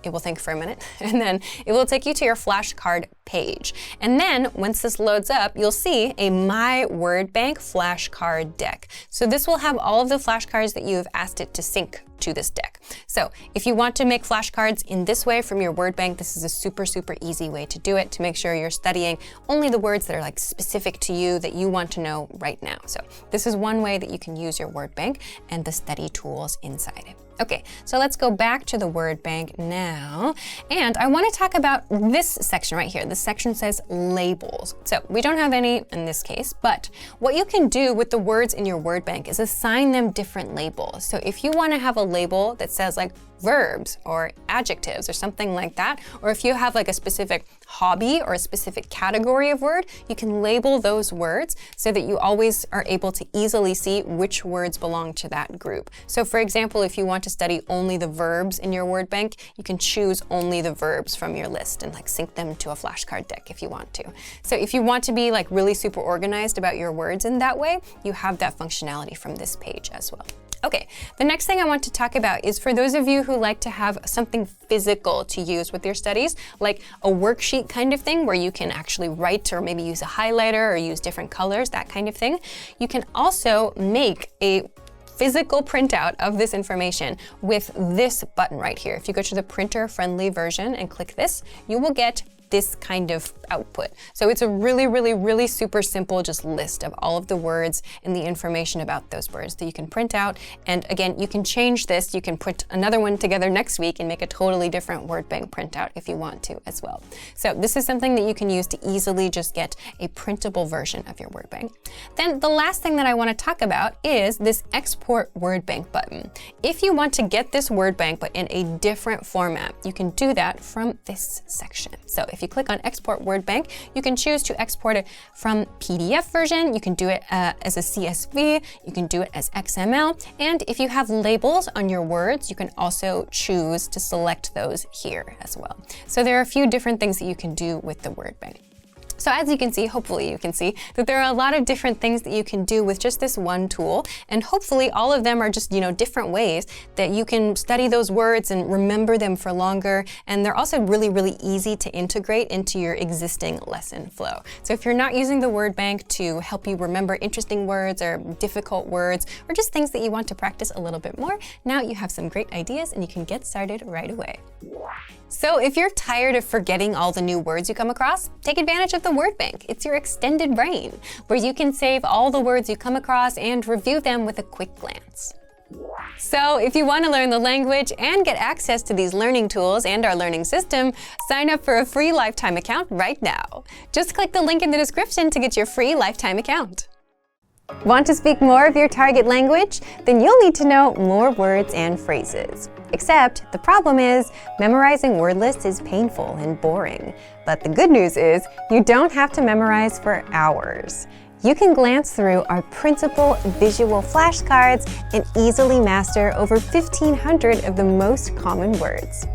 it will think for a minute, and then it will take you to your flashcard page. And then once this loads up, you'll see a My Word Bank flashcard deck. So this will have all of the flashcards that you have asked it to sync to this deck. So if you want to make flashcards in this way from your word bank, this is a super, super easy way to do it to make sure you're studying only the words that are like specific to you that you want to know right now. So this is one way that you can use your word bank and the study tools inside it. Okay, so let's go back to the word bank now. And I want to talk about this section right here. This section says labels. So we don't have any in this case, but what you can do with the words in your word bank is assign them different labels. So if you want to have a label that says like verbs or adjectives or something like that, or if you have like a specific hobby or a specific category of word, you can label those words so that you always are able to easily see which words belong to that group. So for example, if you want to study only the verbs in your word bank, you can choose only the verbs from your list and like sync them to a flashcard deck if you want to. So if you want to be like really super organized about your words in that way, you have that functionality from this page as well. Okay, the next thing I want to talk about is for those of you who like to have something physical to use with your studies, like a worksheet kind of thing where you can actually write or maybe use a highlighter or use different colors, that kind of thing. You can also make a physical printout of this information with this button right here. If you go to the printer-friendly version and click this, you will get this kind of output. So it's a really, really, really super simple just list of all of the words and the information about those words that you can print out. And again, you can change this. You can put another one together next week and make a totally different word bank printout if you want to as well. So this is something that you can use to easily just get a printable version of your word bank. Then the last thing that I want to talk about is this export word bank button. If you want to get this word bank but in a different format, you can do that from this section. So if you click on Export Word Bank, you can choose to export it from PDF version. You can do it as a CSV. You can do it as XML. And if you have labels on your words, you can also choose to select those here as well. So there are a few different things that you can do with the word bank. So as you can see, hopefully you can see that there are a lot of different things that you can do with just this one tool. And hopefully all of them are just, different ways that you can study those words and remember them for longer. And they're also really, really easy to integrate into your existing lesson flow. So if you're not using the word bank to help you remember interesting words or difficult words, or just things that you want to practice a little bit more, now you have some great ideas and you can get started right away. So if you're tired of forgetting all the new words you come across, take advantage of the word bank. It's your extended brain, where you can save all the words you come across and review them with a quick glance. So if you want to learn the language and get access to these learning tools and our learning system, sign up for a free lifetime account right now. Just click the link in the description to get your free lifetime account. Want to speak more of your target language? Then you'll need to know more words and phrases. Except the problem is memorizing word lists is painful and boring. But the good news is you don't have to memorize for hours. You can glance through our printable visual flashcards and easily master over 1,500 of the most common words.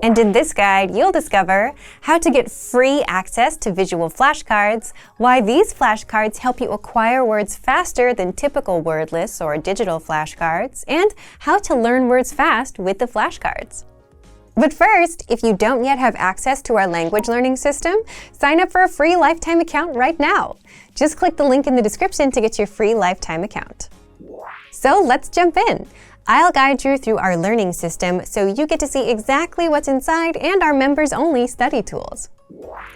And in this guide, you'll discover how to get free access to visual flashcards, why these flashcards help you acquire words faster than typical word lists or digital flashcards, and how to learn words fast with the flashcards. But first, if you don't yet have access to our language learning system, sign up for a free lifetime account right now. Just click the link in the description to get your free lifetime account. So let's jump in. I'll guide you through our learning system so you get to see exactly what's inside and our members-only study tools.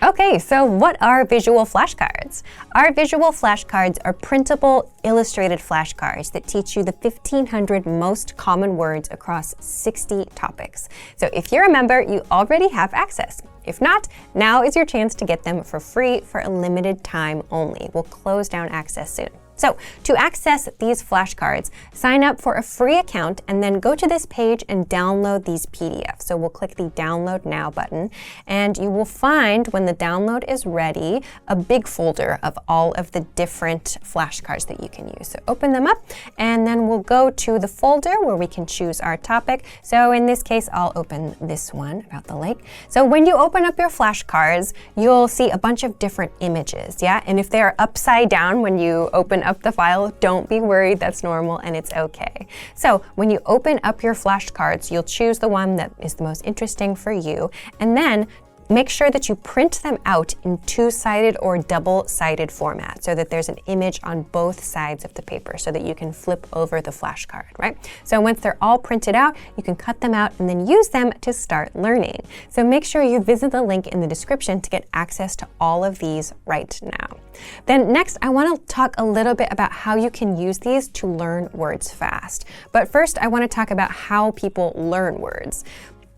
Okay, so what are visual flashcards? Our visual flashcards are printable, illustrated flashcards that teach you the 1,500 most common words across 60 topics. So if you're a member, you already have access. If not, now is your chance to get them for free for a limited time only. We'll close down access soon. So to access these flashcards, sign up for a free account and then go to this page and download these PDFs. So we'll click the Download Now button, and you will find when the download is ready, a big folder of all of the different flashcards that you can use. So open them up, and then we'll go to the folder where we can choose our topic. So in this case, I'll open this one about the lake. So when you open up your flashcards, you'll see a bunch of different images, yeah? And if they're upside down when you open up up the file. Don't be worried, that's normal and it's okay. So when you open up your flashcards, you'll choose the one that is the most interesting for you, and then make sure that you print them out in two-sided or double-sided format so that there's an image on both sides of the paper so that you can flip over the flashcard, right? So once they're all printed out, you can cut them out and then use them to start learning. So make sure you visit the link in the description to get access to all of these right now. Then next, I want to talk a little bit about how you can use these to learn words fast. But first, I want to talk about how people learn words.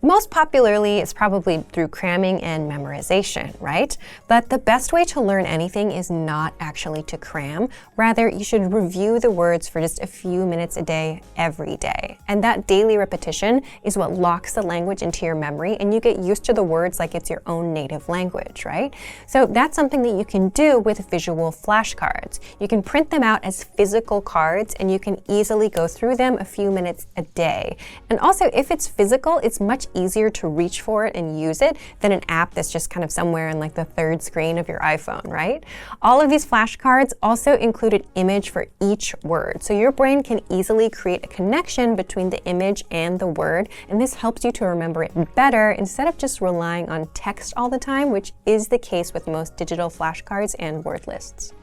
Most popularly, it's probably through cramming and memorization, right? But the best way to learn anything is not actually to cram. Rather, you should review the words for just a few minutes a day, every day. And that daily repetition is what locks the language into your memory, and you get used to the words like it's your own native language, right? So that's something that you can do with visual flashcards. You can print them out as physical cards, and you can easily go through them a few minutes a day. And also, if it's physical, it's much easier to reach for it and use it than an app that's just kind of somewhere in like the third screen of your iPhone, right? All of these flashcards also include an image for each word, so your brain can easily create a connection between the image and the word, and this helps you to remember it better instead of just relying on text all the time, which is the case with most digital flashcards and word lists.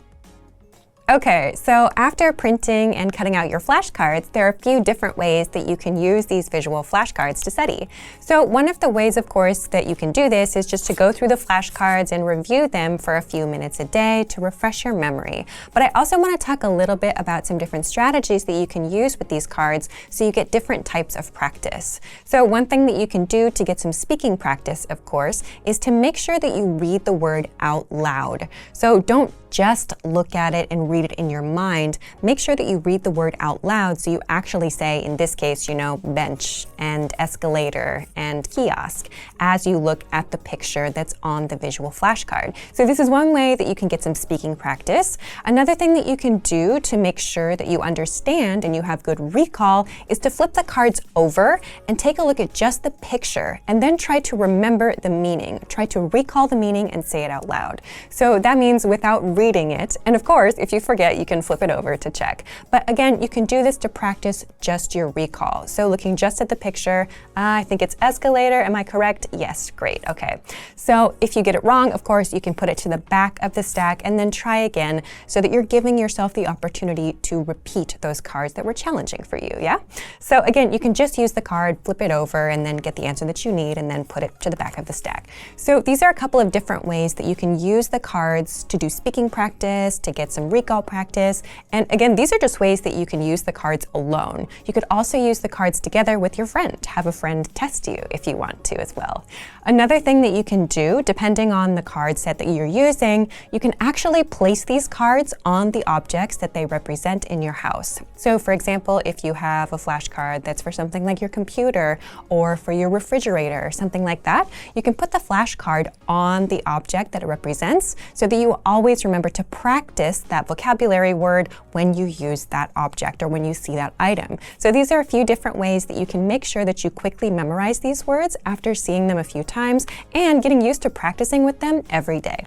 Okay, so after printing and cutting out your flashcards, there are a few different ways that you can use these visual flashcards to study. So one of the ways, of course, that you can do this is just to go through the flashcards and review them for a few minutes a day to refresh your memory. But I also want to talk a little bit about some different strategies that you can use with these cards so you get different types of practice. So one thing that you can do to get some speaking practice, of course, is to make sure that you read the word out loud. So don't just look at it and read it in your mind. Make sure that you read the word out loud so you actually say, in this case, bench and escalator and kiosk as you look at the picture that's on the visual flashcard. So this is one way that you can get some speaking practice. Another thing that you can do to make sure that you understand and you have good recall is to flip the cards over and take a look at just the picture and then try to remember the meaning. Try to recall the meaning and say it out loud. So that means without reading it, and of course, if you forget, you can flip it over to check. But again, you can do this to practice just your recall. So looking just at the picture, I think it's escalator, am I correct? Yes, great, okay. So if you get it wrong, of course, you can put it to the back of the stack and then try again so that you're giving yourself the opportunity to repeat those cards that were challenging for you, yeah? So again, you can just use the card, flip it over, and then get the answer that you need and then put it to the back of the stack. So these are a couple of different ways that you can use the cards to do speaking practice, to get some recall practice. And again, these are just ways that you can use the cards alone. You could also use the cards together with your friend. Have a friend test you if you want to as well. Another thing that you can do, depending on the card set that you're using, you can actually place these cards on the objects that they represent in your house. So for example, if you have a flashcard that's for something like your computer or for your refrigerator or something like that, you can put the flashcard on the object that it represents so that you always remember to practice that vocabulary word when you use that object or when you see that item. So these are a few different ways that you can make sure that you quickly memorize these words after seeing them a few times and getting used to practicing with them every day.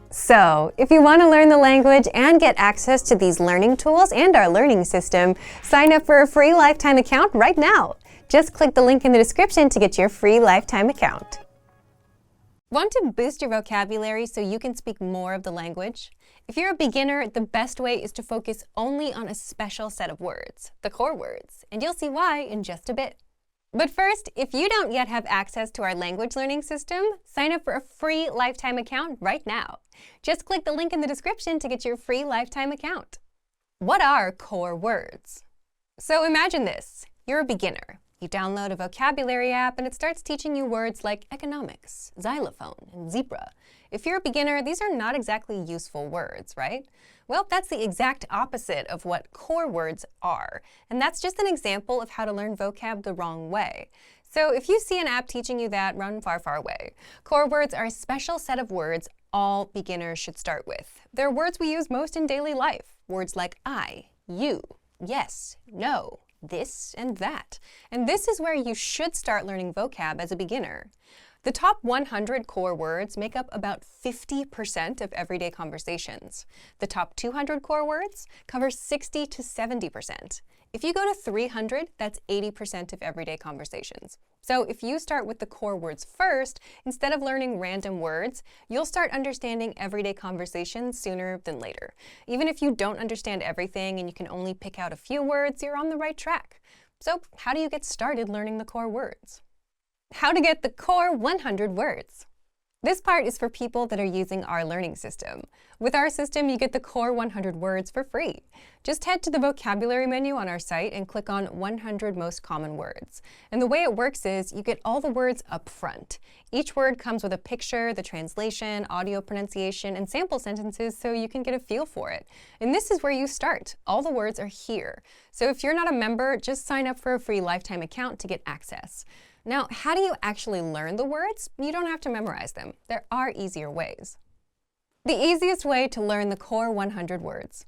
So, if you want to learn the language and get access to these learning tools and our learning system, sign up for a free lifetime account right now. Just click the link in the description to get your free lifetime account. Want to boost your vocabulary so you can speak more of the language? If you're a beginner, the best way is to focus only on a special set of words, the core words, and you'll see why in just a bit. But first, if you don't yet have access to our language learning system, sign up for a free lifetime account right now. Just click the link in the description to get your free lifetime account. What are core words? So imagine this. You're a beginner. You download a vocabulary app and it starts teaching you words like economics, xylophone, and zebra. If you're a beginner, these are not exactly useful words, right? Well, that's the exact opposite of what core words are. And that's just an example of how to learn vocab the wrong way. So if you see an app teaching you that, run far, far away. Core words are a special set of words all beginners should start with. They're words we use most in daily life. Words like I, you, yes, no, this, and that. And this is where you should start learning vocab as a beginner. The top 100 core words make up about 50% of everyday conversations. The top 200 core words cover 60 to 70%. If you go to 300, that's 80% of everyday conversations. So if you start with the core words first, instead of learning random words, you'll start understanding everyday conversations sooner than later. Even if you don't understand everything and you can only pick out a few words, you're on the right track. So how do you get started learning the core words? How to get the core 100 words. This part is for people that are using our learning system. With our system, you get the core 100 words for free. Just head to the vocabulary menu on our site and click on 100 most common words. And the way it works is you get all the words up front. Each word comes with a picture, the translation, audio pronunciation, and sample sentences so you can get a feel for it. And this is where you start. All the words are here. So if you're not a member, just sign up for a free lifetime account to get access. Now, how do you actually learn the words? You don't have to memorize them. There are easier ways. The easiest way to learn the core 100 words.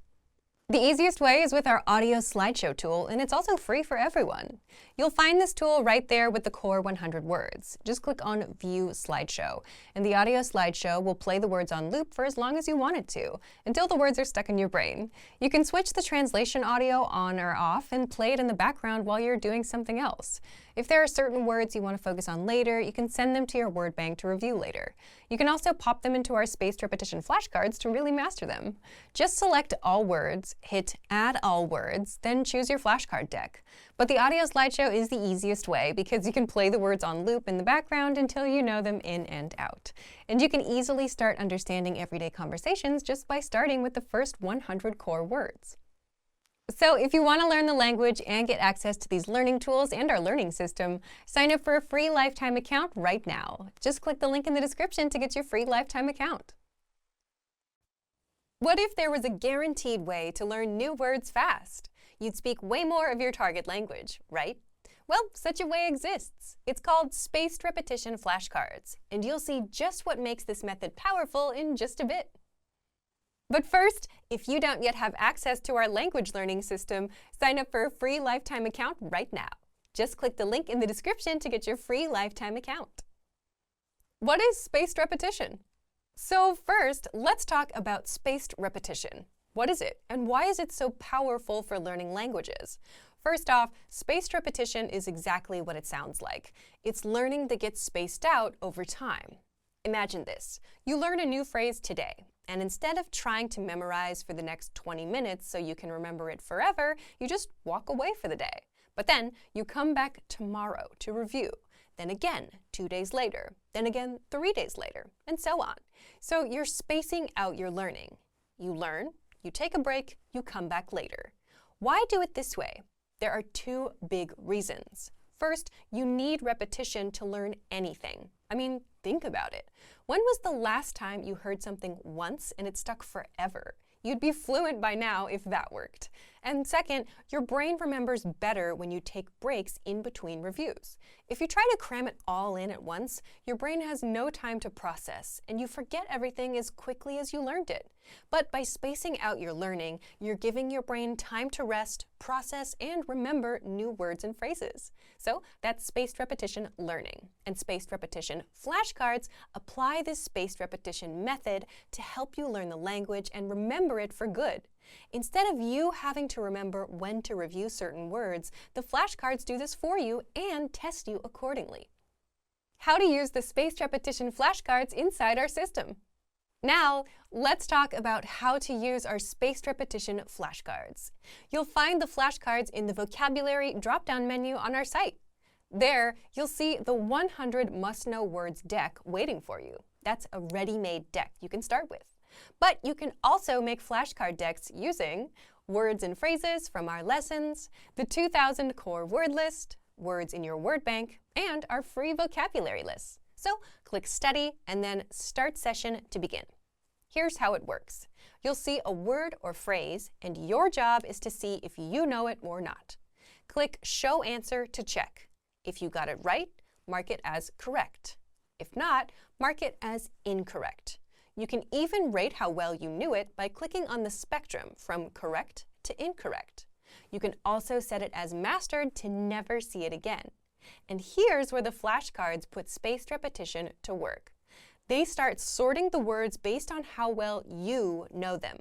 The easiest way is with our audio slideshow tool, and it's also free for everyone. You'll find this tool right there with the core 100 words. Just click on View Slideshow, and the audio slideshow will play the words on loop for as long as you want it to, until the words are stuck in your brain. You can switch the translation audio on or off and play it in the background while you're doing something else. If there are certain words you want to focus on later, you can send them to your word bank to review later. You can also pop them into our spaced repetition flashcards to really master them. Just select all words, hit Add All Words, then choose your flashcard deck. But the audio slideshow is the easiest way because you can play the words on loop in the background until you know them in and out. And you can easily start understanding everyday conversations just by starting with the first 100 core words. So if you want to learn the language and get access to these learning tools and our learning system, sign up for a free lifetime account right now. Just click the link in the description to get your free lifetime account. What if there was a guaranteed way to learn new words fast? You'd speak way more of your target language, right? Well, such a way exists. It's called spaced repetition flashcards, and you'll see just what makes this method powerful in just a bit. But first, if you don't yet have access to our language learning system, sign up for a free lifetime account right now. Just click the link in the description to get your free lifetime account. What is spaced repetition? So first, let's talk about spaced repetition. What is it, and why is it so powerful for learning languages? First off, spaced repetition is exactly what it sounds like. It's learning that gets spaced out over time. Imagine this. You learn a new phrase today. And instead of trying to memorize for the next 20 minutes so you can remember it forever, you just walk away for the day. But then you come back tomorrow to review, then again 2 days later, then again 3 days later, and so on. So you're spacing out your learning. You learn, you take a break, you come back later. Why do it this way? There are two big reasons. First, you need repetition to learn anything. I mean, think about it. When was the last time you heard something once and it stuck forever? You'd be fluent by now if that worked. And second, your brain remembers better when you take breaks in between reviews. If you try to cram it all in at once, your brain has no time to process, and you forget everything as quickly as you learned it. But by spacing out your learning, you're giving your brain time to rest, process, and remember new words and phrases. So that's spaced repetition learning. And spaced repetition flashcards apply this spaced repetition method to help you learn the language and remember it for good. Instead of you having to remember when to review certain words, the flashcards do this for you and test you accordingly. How to use the spaced repetition flashcards inside our system. Now, let's talk about how to use our spaced repetition flashcards. You'll find the flashcards in the vocabulary drop-down menu on our site. There, you'll see the 100 must-know words deck waiting for you. That's a ready-made deck you can start with. But you can also make flashcard decks using words and phrases from our lessons, the 2000 core word list, words in your word bank, and our free vocabulary lists. So click Study and then Start Session to begin. Here's how it works. You'll see a word or phrase, and your job is to see if you know it or not. Click Show Answer to check. If you got it right, mark it as correct. If not, mark it as incorrect. You can even rate how well you knew it by clicking on the spectrum from correct to incorrect. You can also set it as mastered to never see it again. And here's where the flashcards put spaced repetition to work. They start sorting the words based on how well you know them.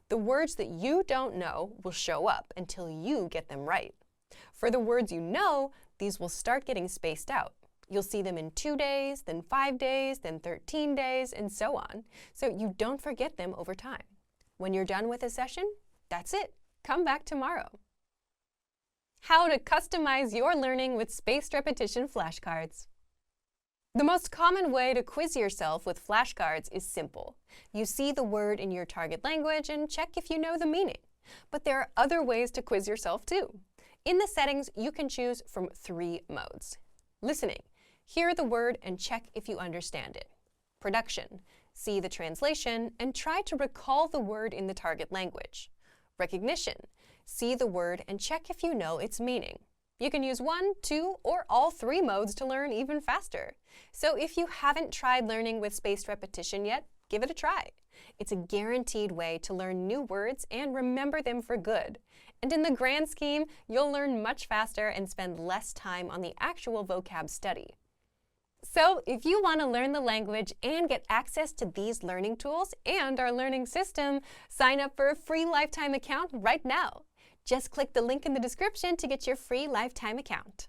The words that you don't know will show up until you get them right. For the words you know, these will start getting spaced out. You'll see them in 2 days, then 5 days, then 13 days, and so on, so you don't forget them over time. When you're done with a session, that's it. Come back tomorrow. How to customize your learning with spaced repetition flashcards. The most common way to quiz yourself with flashcards is simple. You see the word in your target language and check if you know the meaning. But there are other ways to quiz yourself too. In the settings, you can choose from 3 modes. Listening. Hear the word and check if you understand it. Production. See the translation and try to recall the word in the target language. Recognition. See the word and check if you know its meaning. You can use 1, 2, or all 3 modes to learn even faster. So if you haven't tried learning with spaced repetition yet, give it a try. It's a guaranteed way to learn new words and remember them for good. And in the grand scheme, you'll learn much faster and spend less time on the actual vocab study. So if you want to learn the language and get access to these learning tools and our learning system, sign up for a free lifetime account right now. Just click the link in the description to get your free lifetime account.